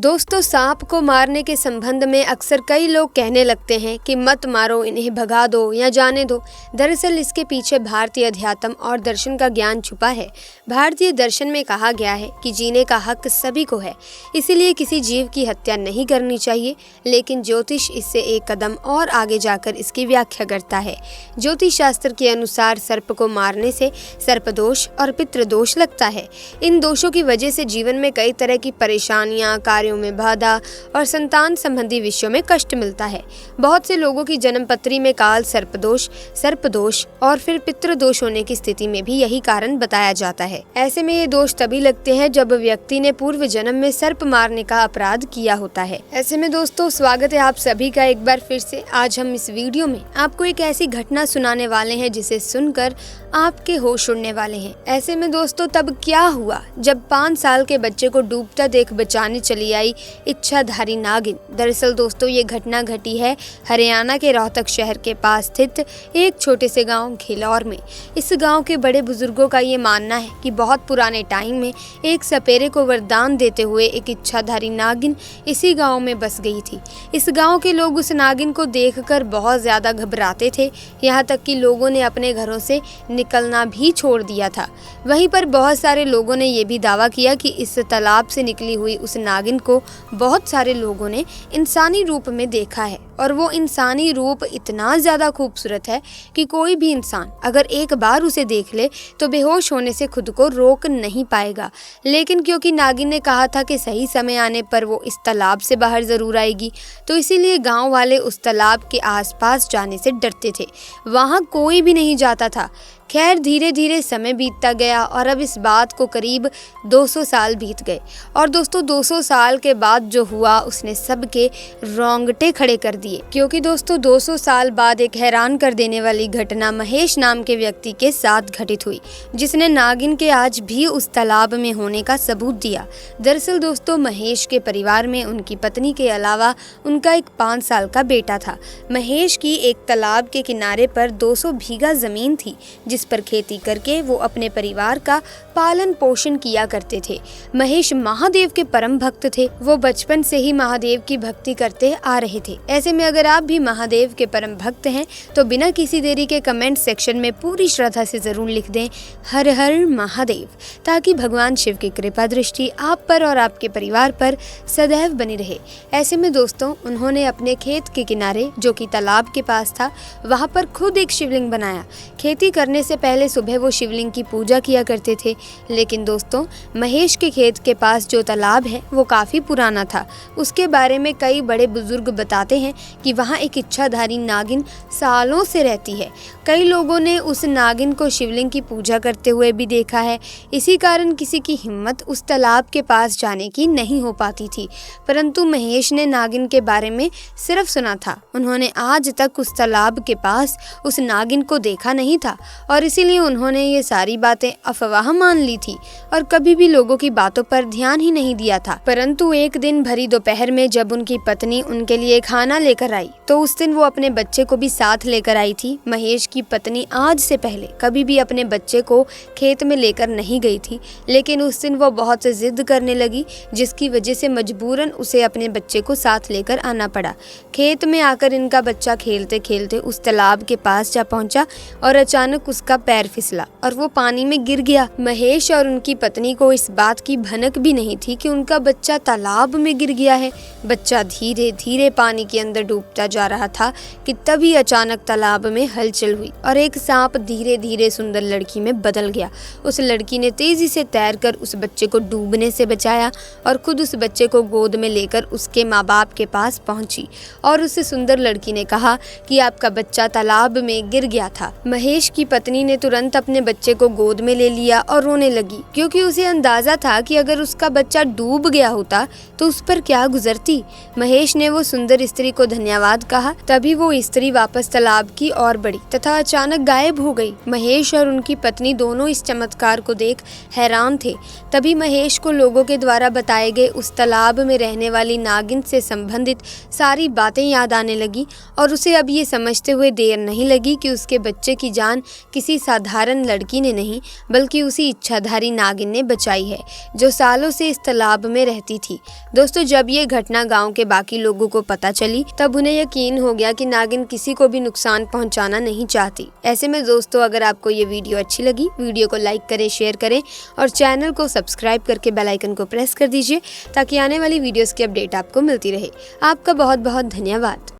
दोस्तों, सांप को मारने के संबंध में अक्सर कई लोग कहने लगते हैं कि मत मारो, इन्हें भगा दो या जाने दो। दरअसल इसके पीछे भारतीय अध्यात्म और दर्शन का ज्ञान छुपा है। भारतीय दर्शन में कहा गया है कि जीने का हक सभी को है, इसीलिए किसी जीव की हत्या नहीं करनी चाहिए। लेकिन ज्योतिष इससे एक कदम और आगे जाकर इसकी व्याख्या करता है। ज्योतिष शास्त्र के अनुसार सर्प को मारने से सर्पदोष और पितृदोष लगता है। इन दोषों की वजह से जीवन में कई तरह की परेशानियां, कार्यों में बाधा और संतान संबंधी विषयों में कष्ट मिलता है। बहुत से लोगों की जन्म पत्री में काल सर्पदोष और फिर पितृदोष होने की स्थिति में भी यही कारण बताया जाता है। ऐसे में ये दोष तभी लगते हैं जब व्यक्ति ने पूर्व जन्म में सर्प मारने का अपराध किया होता है। ऐसे में दोस्तों, स्वागत है आप सभी का एक बार फिर से। आज हम इस वीडियो में आपको एक ऐसी घटना सुनाने वाले हैं जिसे सुनकर आपके होश उड़ने वाले हैं। ऐसे में दोस्तों, तब क्या हुआ जब 5 साल के बच्चे को डूबता देख बचाने चली आई इच्छाधारी नागिन। दरअसल दोस्तों, ये घटना घटी है हरियाणा के रोहतक शहर के पास स्थित एक छोटे से गांव घिलौर में। इस गांव के बड़े बुजुर्गों का ये मानना है कि बहुत पुराने टाइम में एक सपेरे को वरदान देते हुए एक इच्छाधारी नागिन इसी गांव में बस गई थी। इस गांव के लोग उस नागिन को देखकर बहुत ज्यादा घबराते थे, यहाँ तक कि लोगों ने अपने घरों से निकलना भी छोड़ दिया था। वहीं पर बहुत सारे लोगों ने ये भी दावा किया कि इस तालाब से निकली हुई उस नागिन को बहुत सारे लोगों ने इंसानी रूप में देखा है, और वो इंसानी रूप इतना ज्यादा खूबसूरत है कि कोई भी इंसान अगर एक बार उसे देख ले तो बेहोश होने से खुद को रोक नहीं पाएगा। लेकिन क्योंकि नागिन ने कहा था कि सही समय आने पर वो इस तालाब से बाहर जरूर आएगी, तो इसीलिए गांव वाले उस तालाब के आसपास जाने से डरते थे। वहां कोई भी नहीं जाता था। खैर, धीरे धीरे समय बीतता गया और अब इस बात को करीब 200 साल बीत गए। और दोस्तों, 200 साल के बाद जो हुआ उसने सबके रोंगटे खड़े कर दिए, क्योंकि दोस्तों 200 साल बाद एक हैरान कर देने वाली घटना महेश नाम के व्यक्ति के साथ घटित हुई, जिसने नागिन के आज भी उस तालाब में होने का सबूत दिया। दरअसल दोस्तों, महेश के परिवार में उनकी पत्नी के अलावा उनका एक 5 साल का बेटा था। महेश की एक तालाब के किनारे पर 200 बीघा जमीन थी, जिस पर खेती करके वो अपने परिवार का पालन पोषण किया करते थे। महेश महादेव के परम भक्त थे। वो बचपन से ही महादेव की भक्ति करते आ रहे थे। ऐसे में अगर आप भी महादेव के परम भक्त हैं तो बिना किसी देरी के कमेंट सेक्शन में पूरी श्रद्धा से जरूर लिख दें हर हर महादेव, ताकि भगवान शिव की कृपा दृष्टि आप पर और आपके परिवार पर सदैव बनी रहे। ऐसे में दोस्तों, उन्होंने अपने खेत के किनारे, जो कि तालाब के पास था, वहाँ पर खुद एक शिवलिंग बनाया। खेती करने से पहले सुबह वो शिवलिंग की पूजा किया करते थे। लेकिन दोस्तों, महेश के खेत के पास जो तालाब है वो काफी पुराना था। उसके बारे में कई बड़े बुजुर्ग बताते हैं कि वहाँ एक इच्छाधारी नागिन सालों से रहती है। कई लोगों ने उस नागिन को शिवलिंग की पूजा करते हुए भी देखा है। इसी कारण किसी की हिम्मत उस तालाब के पास जाने की नहीं हो पाती थी। परंतु महेश ने नागिन के बारे में सिर्फ सुना था। उन्होंने आज तक उस तालाब के पास उस नागिन को देखा नहीं था, और इसीलिए उन्होंने ये सारी बातें अफवाह मान ली थी और कभी भी लोगों की बातों पर ध्यान ही नहीं दिया था। परंतु एक दिन भरी दोपहर में जब उनकी पत्नी उनके लिए खाना लेकर आई, तो उस दिन वो अपने बच्चे को भी साथ लेकर आई थी। महेश की पत्नी आज से पहले कभी भी अपने बच्चे को खेत में लेकर नहीं गई थी, लेकिन उस दिन वो बहुत जिद करने लगी, जिसकी वजह से मजबूरन उसे अपने बच्चे को साथ लेकर आना पड़ा। खेत में आकर इनका बच्चा खेलते खेलते उस तालाब के पास जा पहुंचा और अचानक उसका पैर फिसला और वो पानी में गिर गया। महेश और उनकी पत्नी को इस बात की भनक भी नहीं थी कि उनका बच्चा तालाब में गिर गया है। बच्चा धीरे धीरे पानी के अंदर डूबता जा रहा था कि तभी अचानक तालाब में हलचल हुई और एक सांप धीरे धीरे सुंदर लड़की में बदल गया। उस लड़की ने तेजी से तैरकर उस बच्चे को डूबने से बचाया और खुद उस बच्चे को गोद में लेकर उसके माँ बाप के पास पहुंची, और उस सुंदर लड़की ने कहा कि आपका बच्चा तालाब में गिर गया था। महेश की पत्नी ने तुरंत अपने बच्चे को गोद में ले लिया और रोने लगी, क्योंकि उसे अंदाजा था कि अगर उसका बच्चा डूब गया होता तो उस पर क्या गुजरती। महेश ने वो सुंदर स्त्री को धन्यवाद कहा। तभी वो स्त्री वापस तालाब की ओर बढ़ी तथा अचानक गायब हो गई। महेश और उनकी पत्नी दोनों इस चमत्कार को देख हैरान थे। तभी महेश को लोगों के द्वारा बताए गए उस तालाब में रहने वाली नागिन से संबंधित सारी बातें याद आने लगी और उसे अब ये समझते हुए देर नहीं लगी कि उसके बच्चे की जान किसी साधारण लड़की ने नहीं बल्कि उसी इच्छाधारी नागिन ने बचाई है, जो सालों से इस तालाब में रहती थी। दोस्तों, जब ये घटना गांव के बाकी लोगों को पता चली तब उन्हें यकीन हो गया कि नागिन किसी को भी नुकसान पहुंचाना नहीं चाहती। ऐसे में दोस्तों, अगर आपको ये वीडियो अच्छी लगी, वीडियो को लाइक करें, शेयर करें और चैनल को सब्सक्राइब करके बेल आइकन को प्रेस कर दीजिए ताकि आने वाली वीडियोस की अपडेट आपको मिलती रहे। आपका बहुत बहुत धन्यवाद।